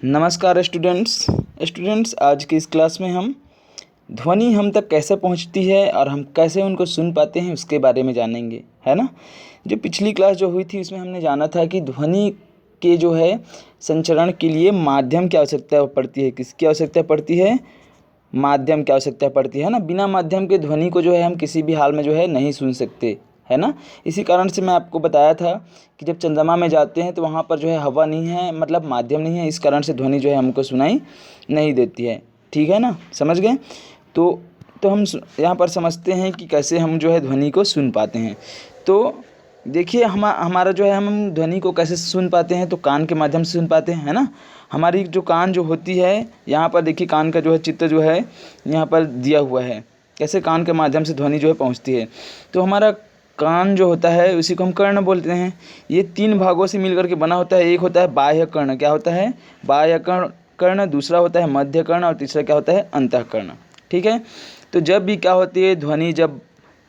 नमस्कार स्टूडेंट्स आज की इस क्लास में हम ध्वनि हम तक कैसे पहुंचती है और हम कैसे उनको सुन पाते हैं उसके बारे में जानेंगे, है ना। जो पिछली क्लास जो हुई थी उसमें हमने जाना था कि ध्वनि के जो है संचरण के लिए माध्यम की आवश्यकता पड़ती है। किसकी आवश्यकता पड़ती है? माध्यम की आवश्यकता पड़ती है ना। बिना माध्यम के ध्वनि को जो है हम किसी भी हाल में जो है नहीं सुन सकते, है ना। इसी कारण से मैं आपको बताया था कि जब चंद्रमा में जाते हैं तो वहाँ पर जो है हवा नहीं है, मतलब माध्यम नहीं है, इस कारण से ध्वनि जो है हमको सुनाई नहीं देती है। ठीक है ना, समझ गए। तो हम यहाँ पर समझते हैं कि कैसे हम जो है ध्वनि को सुन पाते हैं। तो देखिए हमारा जो है हम ध्वनि को कैसे सुन पाते हैं, तो कान के माध्यम से सुन पाते हैं, है ना। हमारी जो कान जो होती है, यहाँ पर देखिए कान का जो है चित्र जो है यहाँ पर दिया हुआ है, कैसे कान के माध्यम से ध्वनि जो है पहुँचती है। तो हमारा कान जो होता है उसी को हम कर्ण बोलते हैं। ये 3 भागों से मिलकर के बना होता है। एक होता है बाह्य कर्ण, क्या होता है? बाह्य कर्ण, दूसरा होता है मध्य कर्ण और तीसरा क्या होता है? अंतःकर्ण। ठीक है। तो जब भी क्या होती है ध्वनि, जब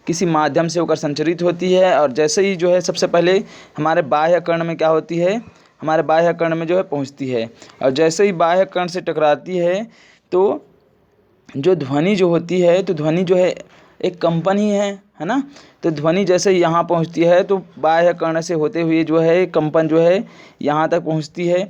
किसी माध्यम से होकर संचरित होती है और जैसे ही जो है सबसे पहले हमारे बाह्य कर्ण में क्या होती है, हमारे बाह्य कर्ण में जो है पहुंचती है, और जैसे ही बाह्य कर्ण से टकराती है तो जो ध्वनि जो होती है, तो ध्वनि जो है एक कंपन ही है ना। तो ध्वनि जैसे ही यहाँ पहुँचती है तो बाह्य कर्ण से होते हुए जो है कंपन जो है यहाँ तक पहुँचती है।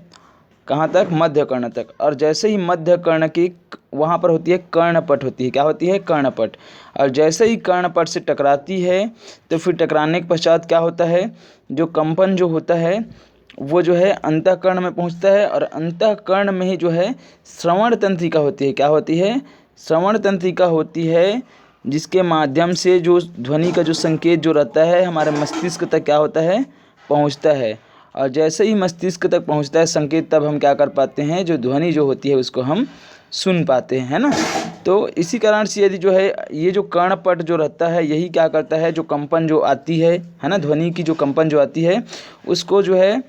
कहाँ तक? मध्य कर्ण तक। और जैसे ही मध्य कर्ण की वहाँ पर होती है कर्णपट होती है, क्या होती है? कर्णपट। और जैसे ही कर्णपट से टकराती है तो फिर टकराने के पश्चात क्या होता है, जो कंपन जो होता है वो जो है अंतःकर्ण में पहुँचता है, और अंतःकर्ण में ही जो है श्रवण तंत्रिका होती है। क्या होती है? श्रवण तंत्रिका होती है, जिसके माध्यम से जो ध्वनि का जो संकेत जो रहता है हमारे मस्तिष्क तक क्या होता है? पहुँचता है। और जैसे ही मस्तिष्क तक पहुँचता है संकेत, तब हम क्या कर पाते हैं, जो ध्वनि जो होती है उसको हम सुन पाते हैं, है ना। तो इसी कारण से यदि जो है ये जो कर्णपट जो रहता है यही क्या करता है, जो कंपन जो आती है ना, ध्वनि की जो कंपन जो आती है उसको जो है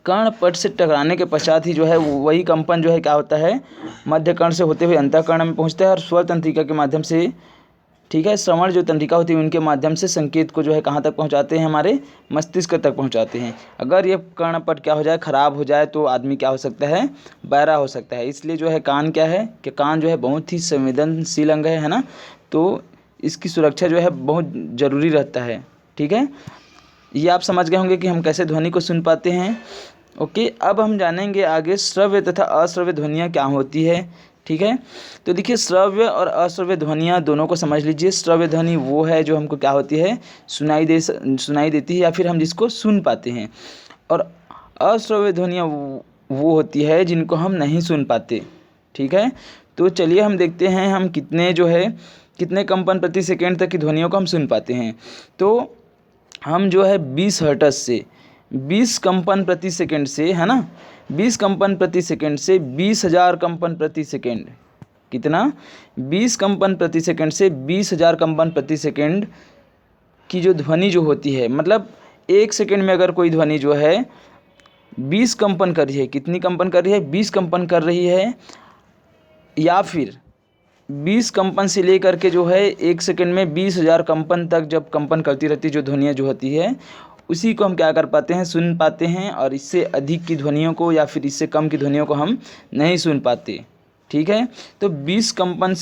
कर्णपट से टकराने के पश्चात ही जो है वही कंपन जो है क्या होता है, मध्य कर्ण से होते हुए अंतःकर्ण में पहुँचता है और स्वर तंत्रिका के माध्यम से, ठीक है, श्रवण जो तंत्रिका होती है उनके माध्यम से संकेत को जो है कहाँ तक पहुँचाते हैं, हमारे मस्तिष्क तक पहुँचाते हैं। अगर ये कर्णपट क्या हो जाए, ख़राब हो जाए, तो आदमी क्या हो सकता है? बहरा हो सकता है। इसलिए जो है कान क्या है कि कान जो है बहुत ही संवेदनशील अंग है ना। तो इसकी सुरक्षा जो है बहुत ज़रूरी रहता है। ठीक है, ये आप समझ गए होंगे कि हम कैसे ध्वनि को सुन पाते हैं। ओके, अब हम जानेंगे आगे श्रव्य तथा अश्रव्य ध्वनियाँ क्या होती है। ठीक है, तो देखिए श्रव्य और अश्रव्य ध्वनियाँ दोनों को समझ लीजिए। श्रव्य ध्वनि वो है जो हमको क्या होती है, सुनाई देती है या फिर हम जिसको सुन पाते हैं, और अश्रव्य ध्वनियाँ वो होती है जिनको हम नहीं सुन पाते। ठीक है, तो चलिए हम देखते हैं हम कितने कंपन प्रति सेकेंड तक की ध्वनियों को हम सुन पाते हैं। तो हम जो है 20 हर्ट्ज से 20 कंपन प्रति सेकंड से, है ना, 20 कंपन प्रति सेकंड से 20,000 कंपन प्रति सेकंड, कितना? 20 कंपन प्रति सेकंड से 20,000 कंपन प्रति सेकंड की जो ध्वनि जो होती है, मतलब 1 सेकंड में अगर कोई ध्वनि जो है 20 कंपन कर रही है, कितनी कंपन कर रही है? 20 कंपन कर रही है, या फिर 20 कंपन से लेकर के जो है 1 सेकंड में 20,000 कंपन तक जब कंपन करती रहती है जो ध्वनियाँ जो होती है, उसी को हम क्या कर पाते हैं, सुन पाते हैं। और इससे अधिक की ध्वनियों को या फिर इससे कम की ध्वनियों को हम नहीं सुन पाते। ठीक है, तो 20 कंपन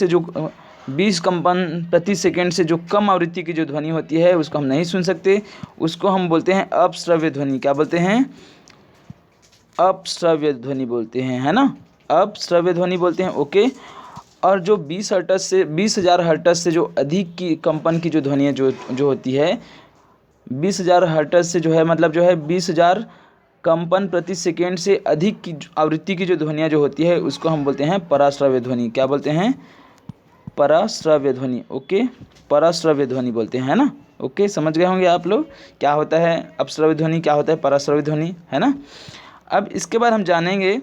प्रति सेकंड से जो कम आवृत्ति की जो ध्वनि होती है उसको हम नहीं सुन सकते, उसको हम बोलते हैं अपश्रव्य ध्वनि। क्या बोलते हैं? अपश्रव्य ध्वनि बोलते हैं, है ना, अपश्रव्य ध्वनि बोलते हैं। ओके, और जो 20,000 हर्ट्ज से जो अधिक की कंपन की जो ध्वनियाँ जो होती है, 20,000 हर्ट्ज से जो है मतलब जो है 20,000 कंपन प्रति सेकेंड से अधिक की आवृत्ति की जो ध्वनियाँ जो होती है उसको हम बोलते हैं पराश्रव्य ध्वनि। क्या बोलते हैं? पराश्रव्य ध्वनि। ओके, पराश्रव्य ध्वनि बोलते हैं, है ना। ओके, समझ गए होंगे आप लोग क्या होता है अपश्रव्य ध्वनि, क्या होता है पराश्रव्य ध्वनि, है ना। अब इसके बाद हम जानेंगे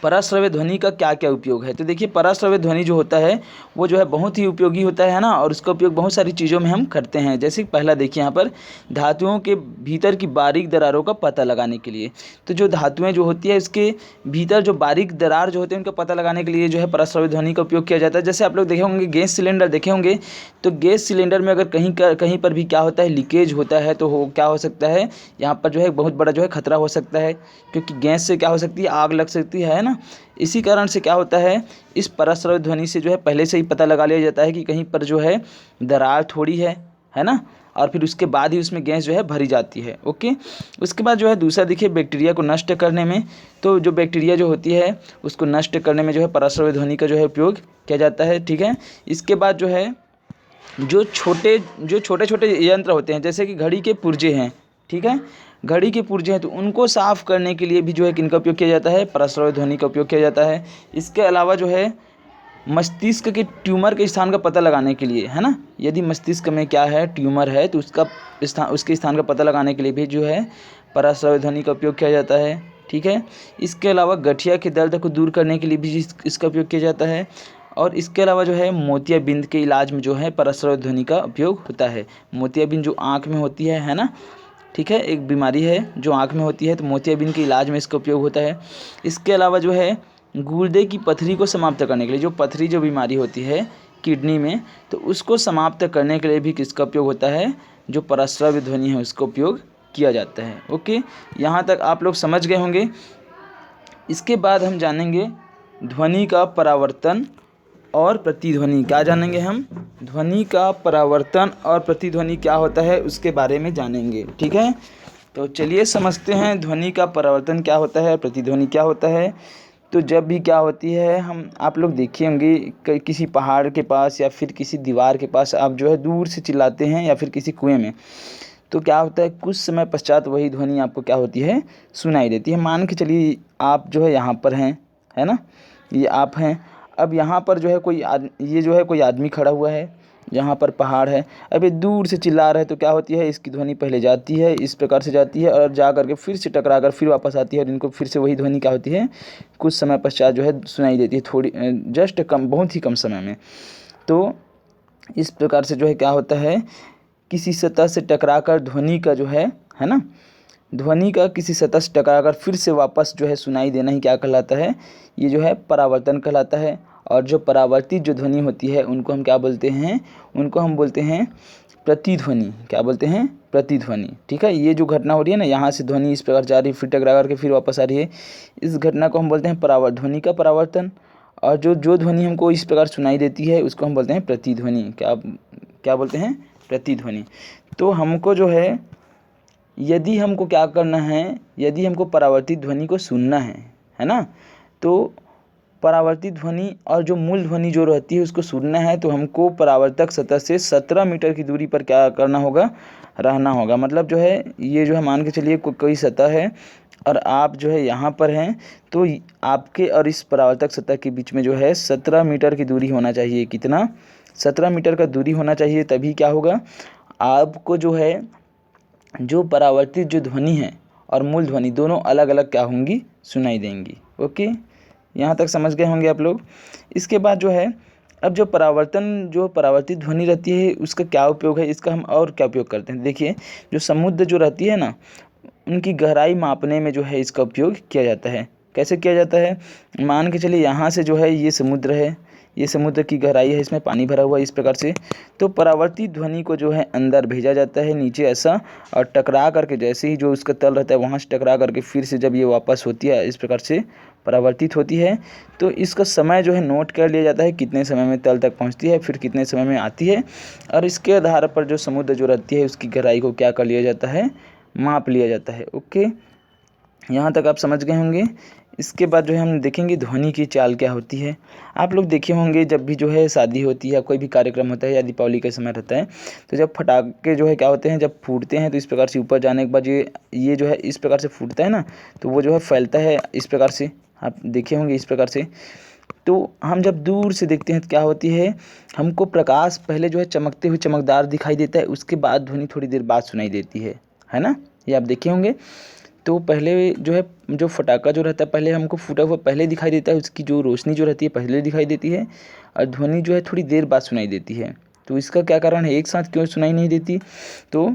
पराश्रव्य ध्वनि का क्या क्या उपयोग है। तो देखिए पराश्रव्य ध्वनि जो होता है वो जो है बहुत ही उपयोगी होता है ना, और उसका उपयोग बहुत सारी चीज़ों में हम करते हैं। जैसे पहला देखिए यहाँ पर धातुओं के भीतर की बारीक दरारों का पता लगाने के लिए। तो जो धातुएं जो होती है उसके भीतर जो बारीक दरार जो होते हैं उनका पता लगाने के लिए जो है पराश्रव्य ध्वनि का उपयोग किया जाता है। जैसे आप लोग देखे होंगे गैस सिलेंडर देखे होंगे, तो गैस सिलेंडर में अगर कहीं पर भी क्या होता है, लीकेज होता है, तो क्या हो सकता है, यहाँ पर जो है बहुत बड़ा जो है खतरा हो सकता है, क्योंकि गैस से क्या हो सकती है, आग लग सकती है है ना। इसी कारण से क्या होता है, इस पराश्रवित ध्वनि से जो है पहले से ही पता लगा लिया जाता है कि कहीं पर जो है दरार थोड़ी है ना, और फिर उसके बाद ही उसमें गैस जो है भरी जाती है। ओके, उसके बाद जो है दूसरा देखिए बैक्टीरिया को नष्ट करने में, तो जो बैक्टीरिया जो होती है उसको नष्ट करने में जो है पराश्रवित ध्वनि का जो है उपयोग किया जाता है। ठीक है, इसके बाद जो है जो छोटे छोटे यंत्र होते हैं, जैसे कि घड़ी के पुर्जे हैं, ठीक है, घड़ी के पुर्जे हैं, तो उनको साफ़ करने के लिए भी जो है किनका उपयोग किया जाता है, पराश्रवित ध्वनि का उपयोग किया जाता है। इसके अलावा जो है मस्तिष्क के ट्यूमर के स्थान का पता लगाने के लिए, है ना, यदि मस्तिष्क में क्या है, ट्यूमर है, तो उसके स्थान का पता लगाने के लिए भी जो है पराश्रवित ध्वनि का उपयोग किया जाता है। ठीक है, इसके अलावा गठिया के दर्द को दूर करने के लिए भी इसका उपयोग किया जाता है। और इसके अलावा जो है मोतियाबिंद के इलाज में जो है पराश्रवित ध्वनि का उपयोग होता है। मोतियाबिंद जो आँख में होती है ना, ठीक है, एक बीमारी है जो आँख में होती है, तो मोतियाबिंद के इलाज में इसका उपयोग होता है। इसके अलावा जो है गुर्दे की पथरी को समाप्त करने के लिए, जो पथरी जो बीमारी होती है किडनी में, तो उसको समाप्त करने के लिए भी किसका उपयोग होता है, जो पराश्रवित ध्वनि है उसका उपयोग किया जाता है। ओके, यहाँ तक आप लोग समझ गए होंगे। इसके बाद हम जानेंगे ध्वनि का परावर्तन और प्रतिध्वनि। क्या जानेंगे हम, ध्वनि का परावर्तन और प्रतिध्वनि क्या होता है उसके बारे में जानेंगे। ठीक है, तो चलिए समझते हैं ध्वनि का परावर्तन क्या होता है, प्रतिध्वनि क्या होता है। तो जब भी क्या होती है, हम आप लोग देखे होंगे किसी पहाड़ के पास या फिर किसी दीवार के पास आप जो है दूर से चिल्लाते हैं, या फिर किसी कुएं में, तो क्या होता है कुछ समय पश्चात वही ध्वनि आपको क्या होती है, सुनाई देती है। मान के चलिए आप जो है यहाँ पर हैं, है ना, ये आप हैं, अब यहाँ पर जो है ये जो है कोई आदमी खड़ा हुआ है, यहाँ पर पहाड़ है, अब ये दूर से चिल्ला रहा है, तो क्या होती है, इसकी ध्वनि पहले जाती है, इस प्रकार से जाती है, और जा करके फिर से टकरा कर फिर वापस आती है, और इनको फिर से वही ध्वनि क्या होती है, कुछ समय पश्चात जो है सुनाई देती है, थोड़ी जस्ट कम, बहुत ही कम समय में। तो इस प्रकार से जो है क्या होता है, किसी सतह से टकरा कर ध्वनि का जो है ना, ध्वनि का किसी सतह से टकरा कर फिर से वापस जो है सुनाई देना ही क्या कहलाता है, ये जो है परावर्तन कहलाता है। और जो परावर्तित जो ध्वनि होती है उनको हम क्या बोलते हैं, उनको हम बोलते हैं प्रतिध्वनि। क्या बोलते हैं, प्रतिध्वनि। ठीक है, ये जो घटना हो रही है ना, यहाँ से ध्वनि इस प्रकार जा रही है, फिर टकरा करके फिर वापस आ रही है, इस घटना को हम बोलते हैं ध्वनि का परावर्तन। और जो ध्वनि हमको इस प्रकार सुनाई देती है उसको हम बोलते हैं प्रतिध्वनि। क्या बोलते हैं, प्रतिध्वनि। तो हमको जो है, यदि हमको क्या करना है, यदि हमको परावर्तित ध्वनि को सुनना है ना, तो परावर्तित ध्वनि और जो मूल ध्वनि जो रहती है उसको सुनना है, तो हमको परावर्तक सतह से 17 मीटर की दूरी पर क्या करना होगा, रहना होगा। मतलब जो है ये जो है मान के चलिए कोई सतह है और आप जो है यहाँ पर हैं, तो आपके और इस परावर्तक सतह के बीच में जो है 17 मीटर की दूरी होना चाहिए। कितना, 17 मीटर का दूरी होना चाहिए, तभी क्या होगा, आपको जो है जो परावर्तित जो ध्वनि है और मूल ध्वनि दोनों अलग अलग क्या होंगी, सुनाई देंगी। ओके, यहाँ तक समझ गए होंगे आप लोग। इसके बाद जो है, अब जो परावर्तित ध्वनि रहती है उसका क्या उपयोग है, इसका हम और क्या उपयोग करते हैं। देखिए, जो समुद्र जो रहती है ना, उनकी गहराई मापने में जो है इसका उपयोग किया जाता है। कैसे किया जाता है, मान के चलिए यहाँ से जो है ये समुद्र है, ये समुद्र की गहराई है, इसमें पानी भरा हुआ है इस प्रकार से, तो परावर्तित ध्वनि को जो है अंदर भेजा जाता है नीचे ऐसा, और टकरा करके जैसे ही जो उसका तल रहता है वहाँ से टकरा करके फिर से जब ये वापस होती है इस प्रकार से परावर्तित होती है, तो इसका समय जो है नोट कर लिया जाता है, कितने समय में तल तक पहुँचती है, फिर कितने समय में आती है, और इसके आधार पर जो समुद्र जो रहती है उसकी गहराई को क्या कर लिया जाता है, माप लिया जाता है। ओके, यहाँ तक आप समझ गए होंगे। इसके बाद जो है हम देखेंगे ध्वनि की चाल क्या होती है। आप लोग देखे होंगे जब भी जो है शादी होती है या कोई भी कार्यक्रम होता है या दीपावली का समय रहता है, तो जब पटाखे जो है क्या होते हैं, जब फूटते हैं तो इस प्रकार से ऊपर जाने के बाद ये जो है इस प्रकार से फूटता है ना, तो वो जो है फैलता है इस प्रकार से, आप देखे होंगे इस प्रकार से। तो हम जब दूर से देखते हैं तो क्या होती है, हमको प्रकाश पहले जो है चमकते हुए चमकदार दिखाई देता है, उसके बाद ध्वनि थोड़ी देर बाद सुनाई देती है ना, ये आप देखे होंगे। तो पहले जो है जो फटाका जो रहता है पहले हमको फूटा हुआ पहले दिखाई देता है, उसकी जो रोशनी जो रहती है पहले दिखाई देती है, और ध्वनि जो है थोड़ी देर बाद सुनाई देती है। तो इसका क्या कारण है, एक साथ क्यों सुनाई नहीं देती, तो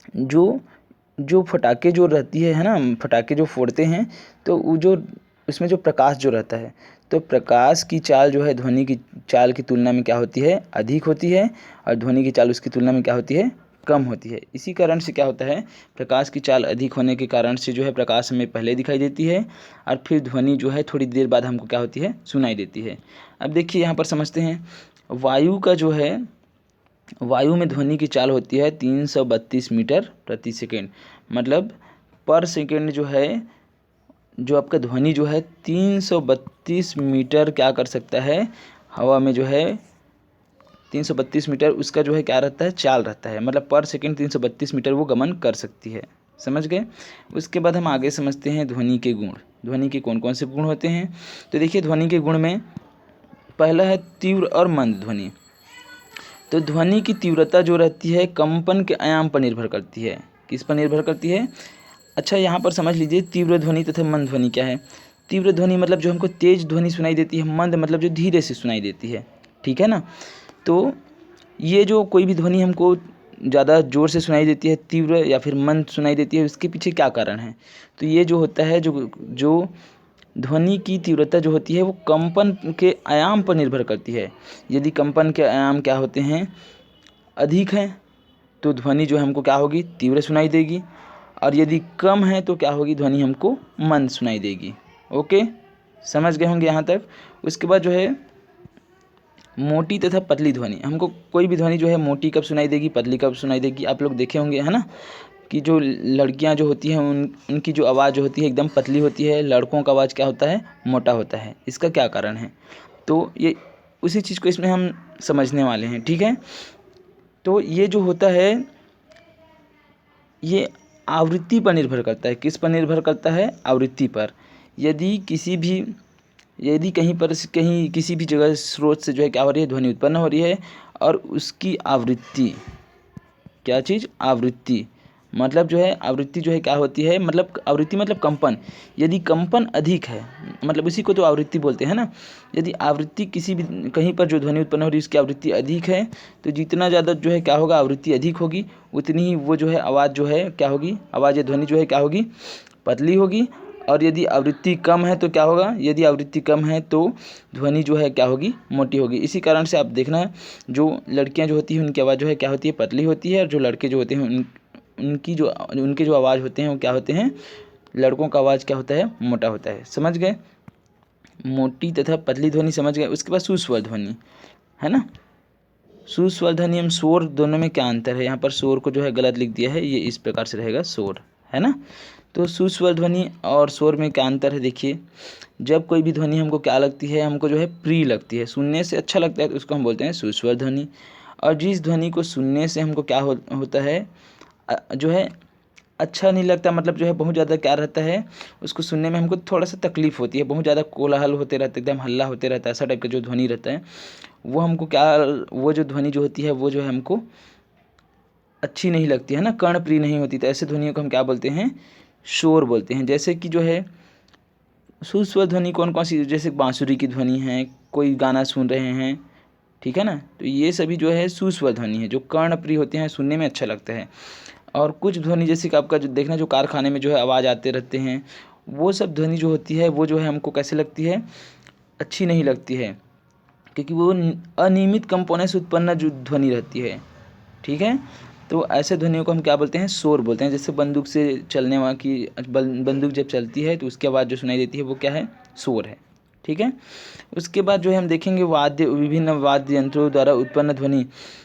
जो फटाके जो रहती है ना, फटाके जो फोड़ते हैं, तो वो जो उसमें जो प्रकाश जो रहता है, तो प्रकाश की चाल जो है ध्वनि की चाल की तुलना में क्या होती है, अधिक होती है, और ध्वनि की चाल उसकी तुलना में क्या होती है, कम होती है। इसी कारण से क्या होता है, प्रकाश की चाल अधिक होने के कारण से जो है प्रकाश हमें पहले दिखाई देती है और फिर ध्वनि जो है थोड़ी देर बाद हमको क्या होती है, सुनाई देती है। अब देखिए यहाँ पर समझते हैं, वायु का जो है, वायु में ध्वनि की चाल होती है 332 मीटर प्रति सेकेंड। मतलब पर सेकेंड जो है, जो आपका ध्वनि जो है 332 मीटर क्या कर सकता है, हवा में जो है 332 मीटर उसका जो है क्या रहता है, चाल रहता है। मतलब पर सेकंड 332 मीटर वो गमन कर सकती है। समझ गए। उसके बाद हम आगे समझते हैं ध्वनि के गुण। ध्वनि के कौन कौन से गुण होते हैं। तो देखिए ध्वनि के गुण में पहला है तीव्र और मंद ध्वनि। तो ध्वनि की तीव्रता जो रहती है कंपन के आयाम पर निर्भर करती है। किस पर निर्भर करती है। अच्छा यहाँ पर समझ लीजिए तीव्र ध्वनि तथा मंद ध्वनि क्या है। तीव्र ध्वनि मतलब जो हमको तेज ध्वनि सुनाई देती है, मंद मतलब जो धीरे से सुनाई देती है। ठीक है ना। तो ये जो कोई भी ध्वनि हमको ज़्यादा ज़ोर से सुनाई देती है, तीव्र या फिर मंद सुनाई देती है, उसके पीछे क्या कारण है। तो ये जो होता है, जो ध्वनि की तीव्रता जो होती है वो कंपन के आयाम पर निर्भर करती है। यदि कंपन के आयाम क्या होते हैं, अधिक हैं, तो ध्वनि जो हमको क्या होगी, तीव्र सुनाई देगी। और यदि कम है तो क्या होगी, ध्वनि हमको मंद सुनाई देगी। ओके, समझ गए होंगे यहाँ तक। उसके बाद जो है मोटी तथा पतली ध्वनि। हमको कोई भी ध्वनि जो है मोटी कब सुनाई देगी, पतली कब सुनाई देगी। आप लोग देखे होंगे है ना, कि जो लड़कियां जो होती हैं उनकी जो आवाज़ होती है एकदम पतली होती है, लड़कों का आवाज़ क्या होता है, मोटा होता है। इसका क्या कारण है। तो ये उसी चीज़ को इसमें हम समझने वाले हैं। ठीक है। तो ये जो होता है ये आवृत्ति पर निर्भर करता है। किस पर निर्भर करता है, आवृत्ति पर। यदि कहीं किसी भी जगह स्रोत से जो है क्या हो रही है, ध्वनि उत्पन्न हो रही है और उसकी आवृत्ति, क्या चीज़, आवृत्ति मतलब जो है, आवृत्ति जो है क्या होती है, मतलब आवृत्ति मतलब कंपन। यदि कंपन अधिक है, मतलब उसी को तो आवृत्ति बोलते हैं ना। यदि आवृत्ति किसी भी कहीं पर जो ध्वनि उत्पन्न हो रही है उसकी आवृत्ति अधिक है, तो जितना ज़्यादा जो है क्या होगा, आवृत्ति अधिक होगी, उतनी ही वो जो है आवाज़ जो है क्या होगी, आवाज़ या ध्वनि जो है क्या होगी, पतली होगी। और यदि आवृत्ति कम है तो क्या होगा, यदि आवृत्ति कम है तो ध्वनि जो है क्या होगी, मोटी होगी। इसी कारण से आप देखना, जो लड़कियां जो होती हैं उनकी आवाज़ जो है क्या होती है, पतली होती है। और जो लड़के जो होते हैं उनके जो आवाज़ होते हैं वो क्या होते हैं, लड़कों का आवाज़ क्या होता है, मोटा होता है। समझ गए, मोटी तथा पतली ध्वनि समझ गए। उसके बाद सुस्वर ध्वनि है ना। सुस्वर ध्वनि हम शोर, दोनों में क्या अंतर है। यहाँ पर शोर को जो है गलत लिख दिया है, ये इस प्रकार से रहेगा शोर, है ना। तो सुस्वर ध्वनि और शोर में क्या अंतर है। देखिए जब कोई भी ध्वनि हमको क्या लगती है, हमको जो है प्रिय लगती है, सुनने से अच्छा लगता है, तो उसको हम बोलते हैं सुस्वर ध्वनि। और जिस ध्वनि को सुनने से हमको क्या होता है, जो है अच्छा नहीं लगता, मतलब जो है बहुत ज़्यादा क्या रहता है, उसको सुनने में हमको थोड़ा सा तकलीफ होती है, बहुत ज़्यादा कोलाहल होते रहते, एकदम हल्ला होते रहता है, ऐसा टाइप का जो ध्वनि रहता है, वो हमको क्या, वो जो ध्वनि जो होती है वो जो है हमको अच्छी नहीं लगती है ना, कर्णप्रिय नहीं होती। तो ऐसे ध्वनियों को हम क्या बोलते हैं, शोर बोलते हैं। जैसे कि जो है सुस्वर ध्वनि कौन कौन सी, जैसे बांसुरी की ध्वनि है, कोई गाना सुन रहे हैं, ठीक है ना, तो ये सभी जो है सुस्वर ध्वनि है, जो कर्णप्रिय होते हैं, सुनने में अच्छा लगता है। और कुछ ध्वनि जैसे कि आपका जो देखना, जो कारखाने में जो है आवाज़ आते रहते हैं, वो सब ध्वनि जो होती है वो जो है हमको कैसे लगती है, अच्छी नहीं लगती है, क्योंकि वो अनियमित कंपनों से उत्पन्न जो ध्वनि रहती है। ठीक है। तो ऐसे ध्वनियों को हम क्या बोलते हैं, शोर बोलते हैं। जैसे बंदूक से चलने वाली की बंदूक जब चलती है तो उसकी आवाज़ जो सुनाई देती है वो क्या है, शोर है। ठीक है। उसके बाद जो है हम देखेंगे विभिन्न वाद्य यंत्रों द्वारा उत्पन्न ध्वनि।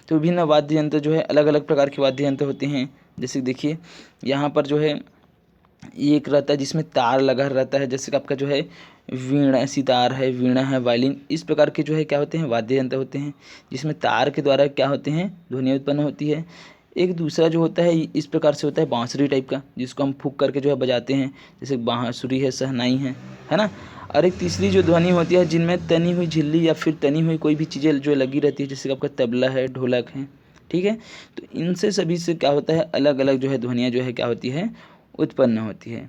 तो विभिन्न वाद्य यंत्र जो है, अलग अलग प्रकार के वाद्य यंत्र होते हैं। जैसे देखिए यहाँ पर जो है एक रहता है जिसमें तार लगा रहता है, जैसे कि आपका जो है वीणा, सितार है, वीणा है, वायलिन, इस प्रकार के जो है क्या होते हैं, वाद्य यंत्र होते हैं, जिसमें तार के द्वारा क्या होते हैं, ध्वनि उत्पन्न होती है। एक दूसरा जो होता है इस प्रकार से होता है, बांसुरी टाइप का, जिसको हम फूंक करके जो है बजाते हैं, जैसे बांसुरी है, शहनाई है ना। और एक तीसरी जो ध्वनि होती है जिनमें तनी हुई झिल्ली या फिर तनी हुई कोई भी चीज़ें जो लगी रहती है, जैसे कि आपका तबला है, ढोलक है। ठीक है। तो इनसे सभी से क्या होता है, अलग अलग जो है ध्वनियाँ जो है क्या होती है, उत्पन्न होती है।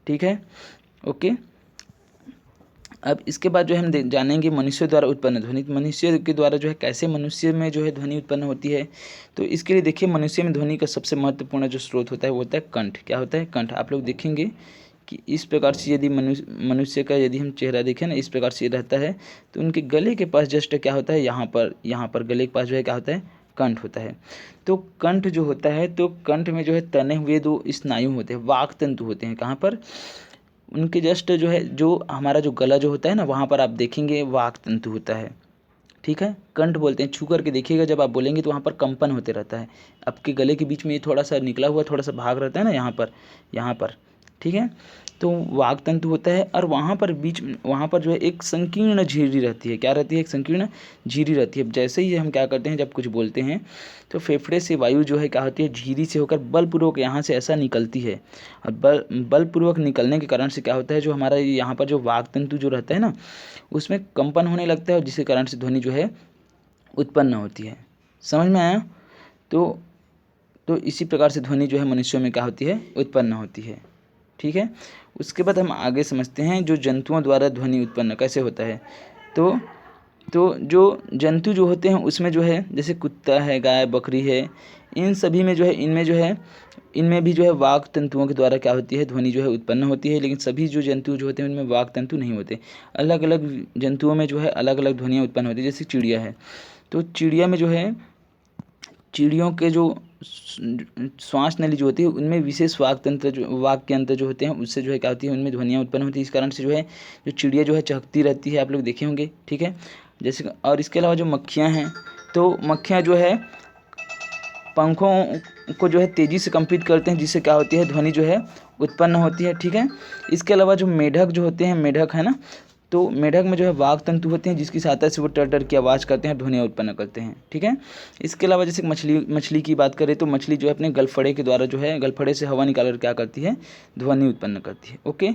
ठीक है। ओके। अब इसके बाद जो है हम जानेंगे मनुष्य द्वारा उत्पन्न ध्वनि। मनुष्य के द्वारा जो है कैसे मनुष्य में जो है ध्वनि उत्पन्न होती है। तो इसके लिए देखिए मनुष्य में ध्वनि का सबसे महत्वपूर्ण जो स्रोत होता है वो होता है कंठ। क्या होता है, कंठ। आप लोग देखेंगे कि इस प्रकार से यदि मनुष्य का यदि हम चेहरा देखें ना, इस प्रकार से रहता है, तो उनके गले के पास जस्ट क्या होता है, यहाँ पर गले के पास जो है क्या होता है, कंठ होता है। तो कंठ जो होता है, तो कंठ में जो है तने हुए 2 स्नायु होते हैं, वाक तंतु होते हैं। कहाँ पर? उनके जस्ट जो है, जो हमारा जो गला जो होता है ना, वहाँ पर आप देखेंगे वाक तंतु होता है। ठीक है, कंठ बोलते हैं। छू करके देखिएगा, जब आप बोलेंगे तो वहाँ पर कंपन होते रहता है। आपके गले के बीच में ये थोड़ा सा निकला हुआ थोड़ा सा भाग रहता है ना, यहाँ पर। ठीक है, तो वाग तंतु होता है, और वहाँ पर बीच में, वहाँ पर जो है एक संकीर्ण झिरी रहती है। क्या रहती है? एक संकीर्ण झिरी रहती है। जैसे ही हम क्या करते हैं, जब कुछ बोलते हैं तो फेफड़े से वायु जो है क्या होती है, झिरी से होकर बलपूर्वक यहाँ से ऐसा निकलती है, और बलपूर्वक निकलने के कारण से क्या होता है, जो हमारा यहाँ पर जो वाग तंतु जो रहता है ना, उसमें कंपन होने लगता है, और जिसके कारण से ध्वनि जो है उत्पन्न होती है। समझ में आया? तो इसी प्रकार से ध्वनि जो है मनुष्यों में क्या होती है, उत्पन्न होती है। ठीक है, उसके बाद हम आगे समझते हैं जो जंतुओं द्वारा ध्वनि उत्पन्न कैसे होता है। तो जो जंतु जो होते हैं उसमें जो है, जैसे कुत्ता है, गाय, बकरी है, इन सभी में जो है, इनमें भी जो है वाक तंतुओं के द्वारा क्या होती है, ध्वनि जो है उत्पन्न होती है। लेकिन सभी जो जंतु जो होते हैं उनमें वाक तंतु नहीं होते। अलग अलग जंतुओं में जो है अलग अलग ध्वनियाँ उत्पन्न होती है। जैसे चिड़िया है, तो चिड़िया में जो है, चिड़ियों के जो श्वास नली जो होती है उनमें विशेष वाक के अंतर जो होते हैं, उससे जो है क्या होती है, उनमें ध्वनियाँ उत्पन्न होती है। इस कारण से जो है, जो चिड़िया जो है चहकती रहती है, आप लोग देखे होंगे। ठीक है, जैसे, और इसके अलावा जो मक्खियाँ हैं, तो मक्खियाँ जो है पंखों को जो है तेज़ी से कंपित करते हैं, जिससे क्या होती है, ध्वनि जो है उत्पन्न होती है। ठीक है, इसके अलावा जो मेढक जो होते हैं, मेढक है ना, तो मेढक में जो है वाग तंतु होते हैं, जिसकी सहायता से वो टर टर की आवाज़ करते हैं, ध्वनियाँ उत्पन्न करते हैं। ठीक है, इसके अलावा जैसे मछली की बात करें, तो मछली जो है अपने गलफड़े के द्वारा जो है, गलफड़े से हवा निकाल कर क्या करती है, ध्वनि उत्पन्न करती है। ओके,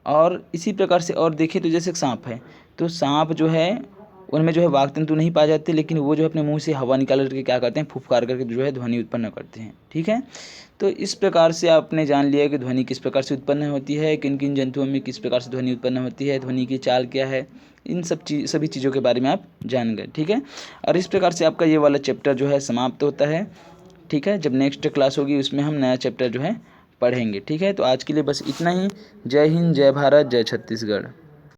और इसी प्रकार से और देखें तो जैसे सांप है, तो सांप जो है उनमें जो है वाग तंतु नहीं पाए जाते, लेकिन वो जो अपने मुंह से हवा निकाल करके क्या करते हैं, फुफकार करके जो है ध्वनि उत्पन्न करते हैं। ठीक है, तो इस प्रकार से आपने जान लिया कि ध्वनि किस प्रकार से उत्पन्न होती है, किन किन जंतुओं में किस प्रकार से ध्वनि उत्पन्न होती है, ध्वनि की चाल क्या है, इन सभी चीज़ों के बारे में आप जान गए। ठीक है, और इस प्रकार से आपका ये वाला चैप्टर जो है समाप्त होता है। ठीक है, जब नेक्स्ट क्लास होगी उसमें हम नया चैप्टर जो है पढ़ेंगे। ठीक है, तो आज के लिए बस इतना ही। जय हिंद, जय भारत, जय छत्तीसगढ़।